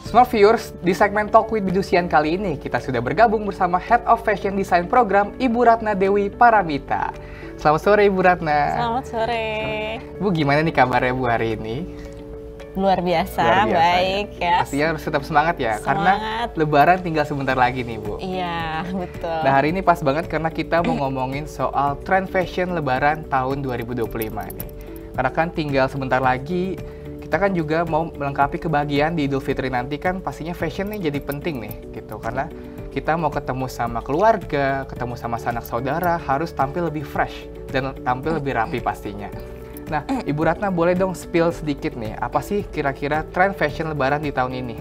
Smart viewers, di segmen Talk with Bidusian kali ini kita sudah bergabung bersama Head of Fashion Design Program Ibu Ratna Dewi Paramita. Selamat sore Ibu Ratna. Selamat sore. Bu, gimana nih kabarnya Bu hari ini? Luar biasa, baik ya. Pastinya harus tetap semangat ya, Semangat. karena Lebaran tinggal sebentar lagi nih Bu. Iya, betul. Nah hari ini pas banget karena kita mau ngomongin soal trend fashion Lebaran tahun 2025 nih. Karena kan tinggal sebentar lagi, kita kan juga mau melengkapi kebahagiaan di Idul Fitri nanti kan pastinya fashion nih jadi penting nih gitu. Karena kita mau ketemu sama keluarga, ketemu sama sanak saudara, harus tampil lebih fresh dan tampil lebih rapi pastinya. Nah, Ibu Ratna boleh dong spill sedikit nih, apa sih kira-kira tren fashion Lebaran di tahun ini?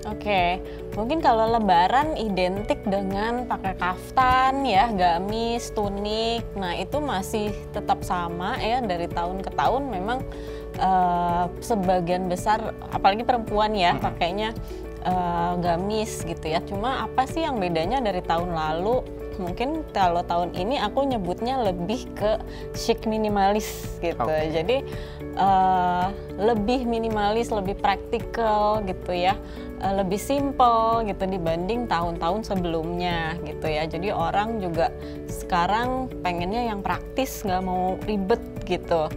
Oke, mungkin kalau Lebaran identik dengan pakai kaftan ya, gamis, tunik. Nah itu masih tetap sama ya dari tahun ke tahun. Memang sebagian besar, apalagi perempuan ya, pakainya gamis gitu ya. Cuma apa sih yang bedanya dari tahun lalu? Mungkin kalau tahun ini aku nyebutnya lebih ke chic minimalis gitu. Jadi lebih minimalis, lebih praktikal gitu ya. Lebih simple gitu dibanding tahun-tahun sebelumnya gitu ya. Jadi orang juga sekarang pengennya yang praktis, nggak mau ribet gitu.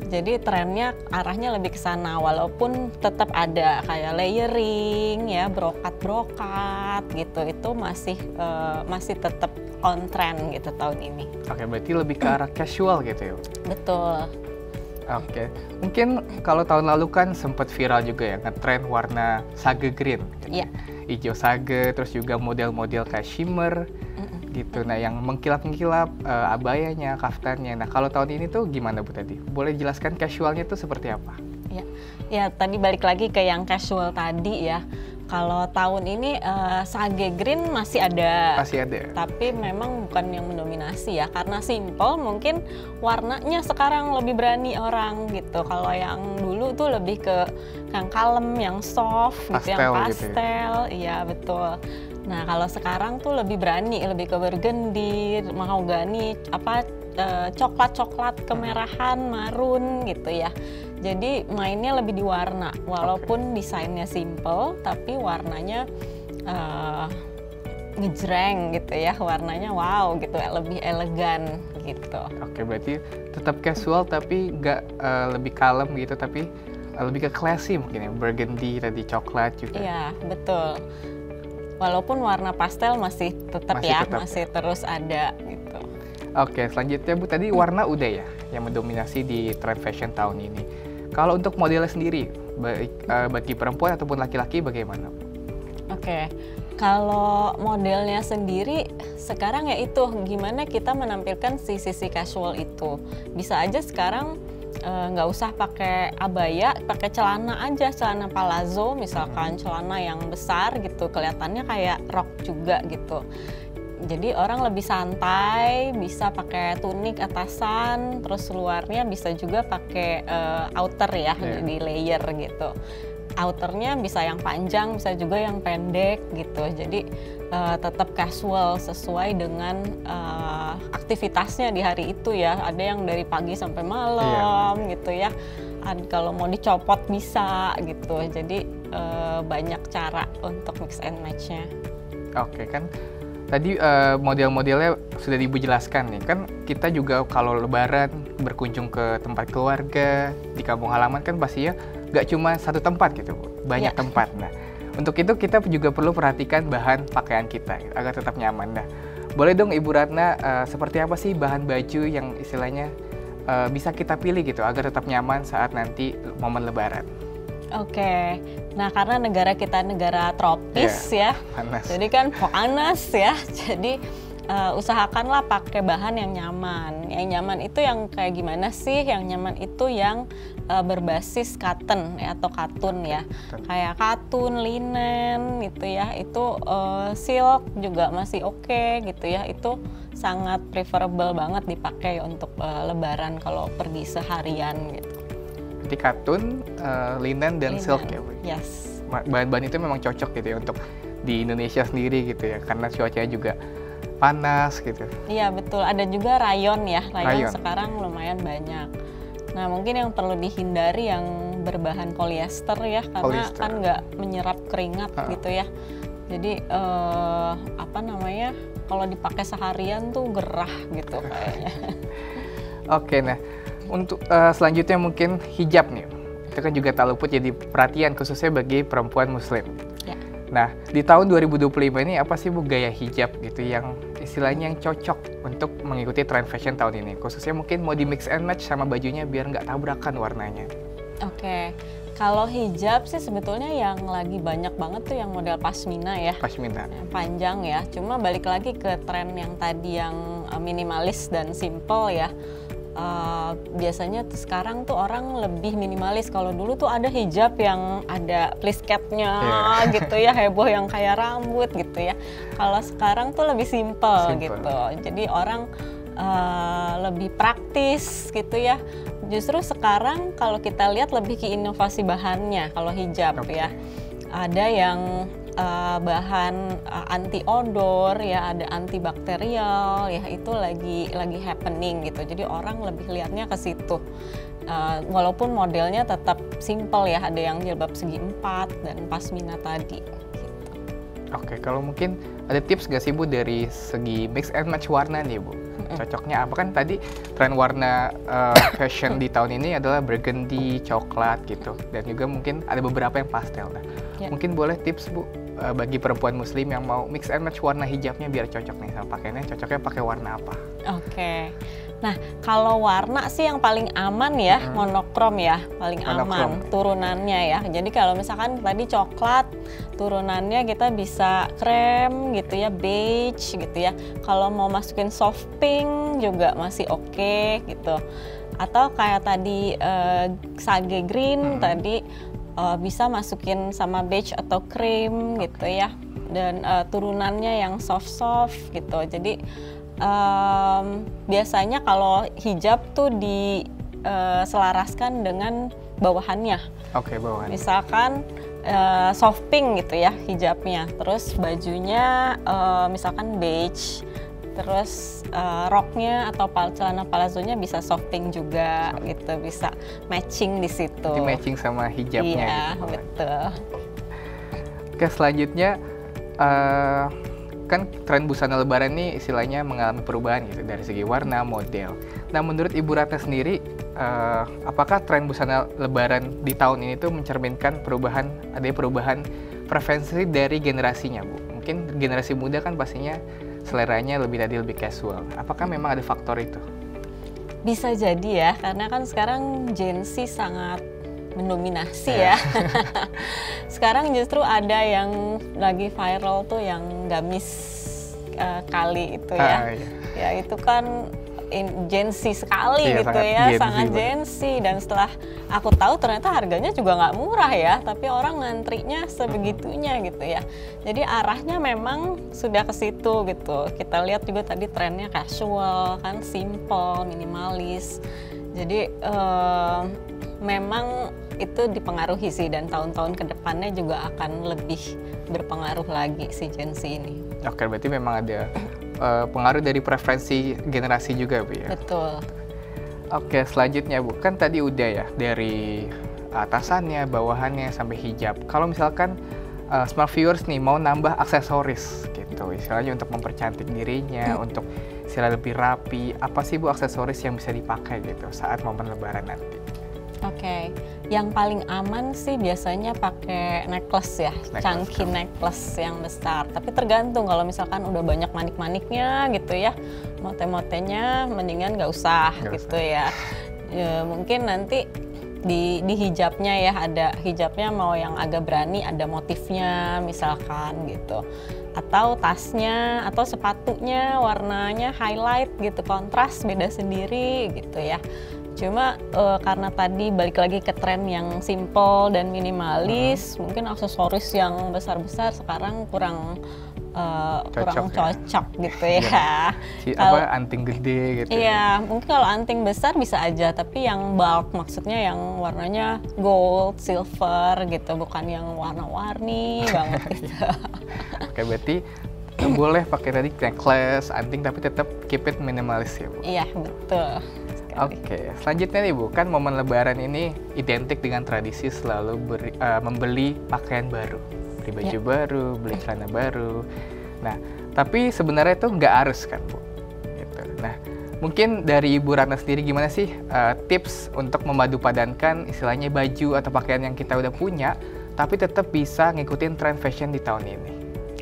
Jadi trennya arahnya lebih ke sana, walaupun tetap ada kayak layering ya, brokat-brokat gitu. Itu masih tetap on trend gitu tahun ini. Oke, berarti lebih ke arah casual gitu ya? Betul. Oke, mungkin kalau tahun lalu kan sempat viral juga ya, ngetren warna sage green. Iya. Hijau sage, terus juga model-model kayak shimmer gitu. Nah, yang mengkilap-mengkilap abayanya, kaftannya. Nah, kalau tahun ini tuh gimana Bu tadi? Boleh jelaskan casualnya tuh seperti apa? Ya tadi balik lagi ke yang casual tadi ya. Kalau tahun ini sage green masih ada. Masih ada. Tapi memang bukan yang mendominasi ya, karena simple mungkin warnanya sekarang lebih berani orang gitu. Kalau yang dulu tuh lebih ke yang kalem, yang soft gitu, yang pastel. Iya betul. Nah kalau sekarang tuh lebih berani, lebih ke burgundy, mahogany, coklat-coklat, kemerahan, marun gitu ya. Jadi mainnya lebih di warna, walaupun desainnya simple, tapi warnanya ngejreng gitu ya, warnanya wow gitu, lebih elegan gitu. Oke, berarti tetap casual tapi nggak lebih kalem gitu, tapi lebih ke classy mungkin ya, burgundy tadi, coklat juga. Iya betul. Walaupun warna pastel masih tetap masih terus ada gitu. Oke, selanjutnya Bu, tadi warna udah ya yang mendominasi di trend fashion tahun ini. Kalau untuk modelnya sendiri, baik bagi perempuan ataupun laki-laki bagaimana? Oke, kalau modelnya sendiri sekarang ya itu gimana kita menampilkan sisi casual itu. Bisa aja sekarang nggak usah pakai abaya, pakai celana aja, celana palazzo misalkan, celana yang besar gitu, kelihatannya kayak rok juga gitu. Jadi orang lebih santai, bisa pakai tunik atasan, terus luarnya bisa juga pakai outer ya, di layer gitu. Outernya bisa yang panjang, bisa juga yang pendek gitu. Jadi tetap casual sesuai dengan aktivitasnya di hari itu ya. Ada yang dari pagi sampai malam gitu ya. Kalau mau dicopot bisa gitu. Jadi banyak cara untuk mix and match-nya. Oke, kan tadi model-modelnya sudah Ibu jelaskan nih. Kan kita juga kalau Lebaran berkunjung ke tempat keluarga di kampung halaman kan pastinya nggak cuma satu tempat gitu, banyak tempat. Nah, untuk itu kita juga perlu perhatikan bahan pakaian kita agar tetap nyaman. Nah, boleh dong Ibu Ratna seperti apa sih bahan baju yang istilahnya bisa kita pilih gitu agar tetap nyaman saat nanti momen Lebaran? Oke, nah karena negara kita negara tropis ya, panas. Jadi kan panas ya, jadi usahakanlah pakai bahan yang nyaman. Yang nyaman itu yang kayak gimana sih? Yang nyaman itu yang berbasis cotton ya, atau katun ya, kayak katun, linen gitu ya. Itu silk juga masih oke gitu ya. Itu sangat preferable banget dipakai untuk Lebaran kalau pergi seharian gitu. Jadi katun, linen dan silk ya Bu? Yes. Bahan-bahan itu memang cocok gitu ya untuk di Indonesia sendiri gitu ya, karena cuacanya juga panas gitu. Iya betul, ada juga rayon ya, rayon sekarang lumayan banyak. Nah mungkin yang perlu dihindari yang berbahan polyester ya, karena Polyester. kan nggak menyerap keringat gitu ya. Jadi apa namanya, kalau dipakai seharian tuh gerah gitu kayaknya. Oke, nah untuk selanjutnya mungkin hijab nih. Itu kan juga tak luput jadi perhatian khususnya bagi perempuan muslim. Ya. Nah, di tahun 2025 ini apa sih Bu gaya hijab gitu yang istilahnya yang cocok untuk mengikuti tren fashion tahun ini? Khususnya mungkin mau di mix and match sama bajunya biar nggak tabrakan warnanya. Oke, kalau hijab sih sebetulnya yang lagi banyak banget tuh yang model pasmina ya. Pasmina. Yang panjang ya, cuma balik lagi ke tren yang tadi yang minimalis dan simple ya. Biasanya tuh sekarang tuh orang lebih minimalis. Kalau dulu tuh ada hijab yang ada pleatketnya gitu ya, heboh yang kayak rambut gitu ya. Kalau sekarang tuh lebih simple gitu. Jadi orang lebih praktis gitu ya. Justru sekarang kalau kita lihat lebih ke inovasi bahannya kalau hijab ya. Ada yang bahan anti odor ya, ada antibakterial ya, itu lagi happening gitu. Jadi orang lebih lihatnya ke situ. Walaupun modelnya tetap simple ya, ada yang jilbab segi 4 dan pasmina tadi. Gitu. Oke, kalau mungkin ada tips gak sih Bu dari segi mix and match warna nih Bu? Cocoknya apa? Kan tadi tren warna fashion di tahun ini adalah burgundy, coklat gitu. Dan juga mungkin ada beberapa yang pastel. Nah, mungkin boleh tips Bu bagi perempuan muslim yang mau mix and match warna hijabnya biar cocok nih sama pakaiannya, cocoknya pakai warna apa? Oke. Nah, kalau warna sih yang paling aman ya, monokrom ya, paling aman turunannya ya. Jadi kalau misalkan tadi coklat, turunannya kita bisa krem gitu ya, beige gitu ya. Kalau mau masukin soft pink juga masih oke gitu. Atau kayak tadi sage green tadi bisa masukin sama beige atau cream gitu ya. Dan turunannya yang soft-soft gitu. Jadi biasanya kalau hijab tuh diselaraskan dengan bawahannya. Oke, bawahan. Misalkan soft pink gitu ya hijabnya, terus bajunya misalkan beige, terus roknya atau celana palazzonya bisa soft pink juga gitu, bisa matching di situ. Jadi matching sama hijabnya. Iya, gitu. betul. Oke, selanjutnya kan tren busana lebaran ini istilahnya mengalami perubahan gitu dari segi warna, model. Nah, menurut Ibu Ratna sendiri, apakah tren busana lebaran di tahun ini tuh mencerminkan adanya perubahan preferensi dari generasinya, Bu? Mungkin generasi muda kan pastinya seleranya lebih casual. Apakah memang ada faktor itu? Bisa jadi ya, karena kan sekarang Gen Z sangat mendominasi ya. Sekarang justru ada yang lagi viral tuh yang gamis kali itu ya. Ya itu kan Gen Z sekali gitu ya, sangat Gen Z. Dan setelah aku tahu ternyata harganya juga nggak murah ya, tapi orang ngantrinya sebegitunya gitu ya. Jadi arahnya memang sudah ke situ gitu. Kita lihat juga tadi trennya casual kan, simple, minimalis. Jadi memang itu dipengaruhi sih, dan tahun-tahun kedepannya juga akan lebih berpengaruh lagi si Gen Z ini. Oke, berarti memang ada pengaruh dari preferensi generasi juga, Bu ya? Betul. Oke, selanjutnya Bu, kan tadi udah ya dari atasannya, bawahannya, sampai hijab. Kalau misalkan smart viewers nih mau nambah aksesoris gitu, istilahnya untuk mempercantik dirinya, untuk istilah lebih rapi, apa sih Bu aksesoris yang bisa dipakai gitu saat momen lebaran nanti? Oke, yang paling aman sih biasanya pakai necklace ya, chunky necklace yang besar. Tapi tergantung, kalau misalkan udah banyak manik-maniknya gitu ya, mote-motenya mendingan nggak usah gitu ya. Mungkin nanti di hijabnya ya, ada hijabnya mau yang agak berani, ada motifnya misalkan gitu. Atau tasnya atau sepatunya warnanya highlight gitu, kontras beda sendiri gitu ya. Cuma karena tadi balik lagi ke tren yang simple dan minimalis, mungkin aksesoris yang besar-besar sekarang kurang cocok gitu ya. Apa anting gede gitu. Iya, mungkin kalau anting besar bisa aja, tapi yang bulk maksudnya yang warnanya gold, silver gitu, bukan yang warna-warni banget gitu. Oke, berarti boleh pakai tadi necklace, anting, tapi tetap keep it minimalis ya, Bu? Iya, betul. sekali. Oke, selanjutnya nih Bu, kan momen Lebaran ini identik dengan tradisi selalu membeli pakaian baru, beli baju baru, beli celana baru. Nah, tapi sebenarnya itu nggak harus kan Bu? Gitu. Nah, mungkin dari Ibu Ratna sendiri gimana sih tips untuk memadupadankan istilahnya baju atau pakaian yang kita udah punya, tapi tetap bisa ngikutin tren fashion di tahun ini?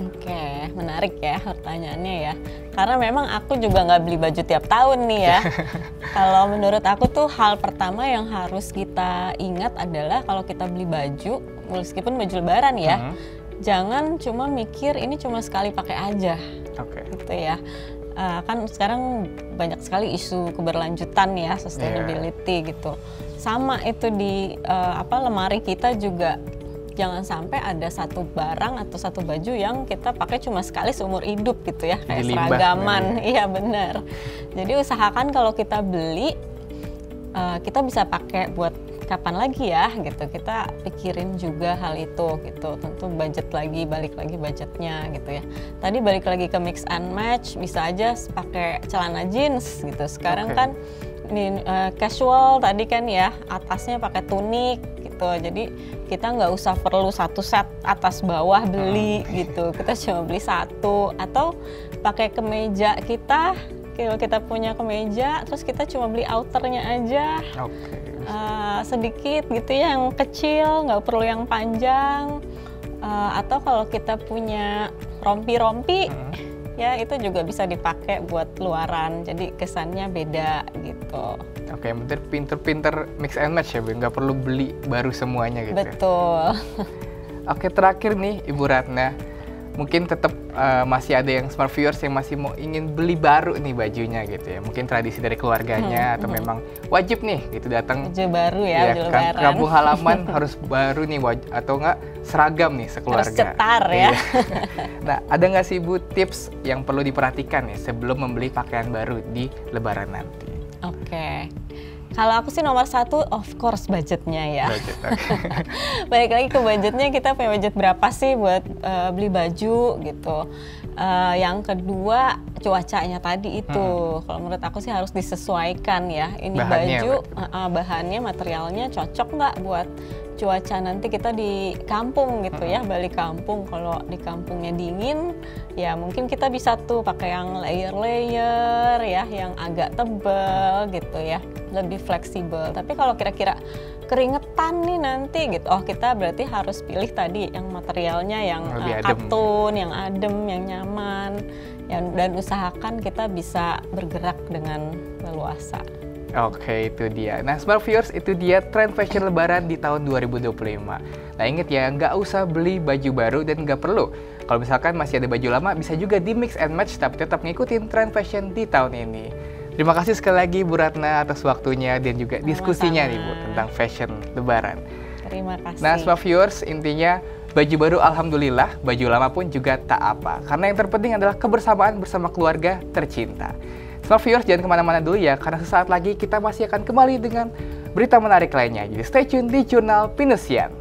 Oke, menarik ya pertanyaannya ya. Karena memang aku juga nggak beli baju tiap tahun nih ya. Kalau menurut aku tuh hal pertama yang harus kita ingat adalah kalau kita beli baju, meskipun baju Lebaran ya, jangan cuma mikir ini cuma sekali pakai aja. Oke. Gitu ya. Kan sekarang banyak sekali isu keberlanjutan ya, sustainability gitu. Sama itu di lemari kita juga. Jangan sampai ada satu barang atau satu baju yang kita pakai cuma sekali seumur hidup gitu ya, kayak seragaman. Iya benar. Jadi usahakan kalau kita beli, kita bisa pakai buat kapan lagi ya gitu. Kita pikirin juga hal itu gitu. Tentu budget lagi, balik lagi budgetnya gitu ya. Tadi balik lagi ke mix and match, bisa aja pakai celana jeans gitu. Sekarang kan casual tadi kan ya, atasnya pakai tunik gitu. Jadi kita nggak usah perlu satu set atas bawah beli gitu. Kita cuma beli satu, atau pakai kemeja kita. Kalau kita punya kemeja, terus kita cuma beli outernya aja. Sedikit gitu ya, yang kecil, nggak perlu yang panjang. Atau kalau kita punya rompi-rompi, ya itu juga bisa dipakai buat luaran, jadi kesannya beda gitu. Oke, pinter-pinter mix and match ya, Bu, nggak perlu beli baru semuanya gitu. Betul. Oke, terakhir nih Ibu Ratna, mungkin tetap masih ada yang smart viewers yang masih mau ingin beli baru nih bajunya gitu ya. Mungkin tradisi dari keluarganya atau memang wajib nih gitu datang baju baru ya, baju Lebaran. Kampung halaman harus baru nih atau enggak seragam nih sekeluarga. Harus cetar ya. Nah, ada nggak sih Bu tips yang perlu diperhatikan nih sebelum membeli pakaian baru di Lebaran nanti? Oke. Kalau aku sih nomor satu, of course budgetnya ya. Budget, okay. Balik lagi ke budgetnya, kita punya budget berapa sih buat beli baju gitu. Yang kedua, cuacanya tadi itu. Kalau menurut aku sih harus disesuaikan ya. Ini bahannya, baju, bahannya, materialnya cocok nggak buat cuaca nanti kita di kampung gitu ya, balik kampung. Kalau di kampungnya dingin, ya mungkin kita bisa tuh pakai yang layer-layer ya, yang agak tebel gitu ya, lebih fleksibel. Tapi kalau kira-kira keringetan nih nanti gitu, kita berarti harus pilih tadi yang materialnya yang katun, yang adem, yang nyaman, dan usahakan kita bisa bergerak dengan leluasa. Oke, itu dia. Nah, smart viewers, itu dia tren fashion Lebaran di tahun 2025. Nah, ingat ya, nggak usah beli baju baru dan nggak perlu. Kalau misalkan masih ada baju lama, bisa juga di mix and match, tapi tetap ngikutin tren fashion di tahun ini. Terima kasih sekali lagi Bu Ratna atas waktunya dan juga diskusinya nih Bu tentang fashion Lebaran. Terima kasih. Nah, smart viewers, intinya baju baru alhamdulillah, baju lama pun juga tak apa. Karena yang terpenting adalah kebersamaan bersama keluarga tercinta. Smart viewers, jangan kemana-mana dulu ya, karena sesaat lagi kita masih akan kembali dengan berita menarik lainnya. Jadi stay tune di Jurnal Pinesian.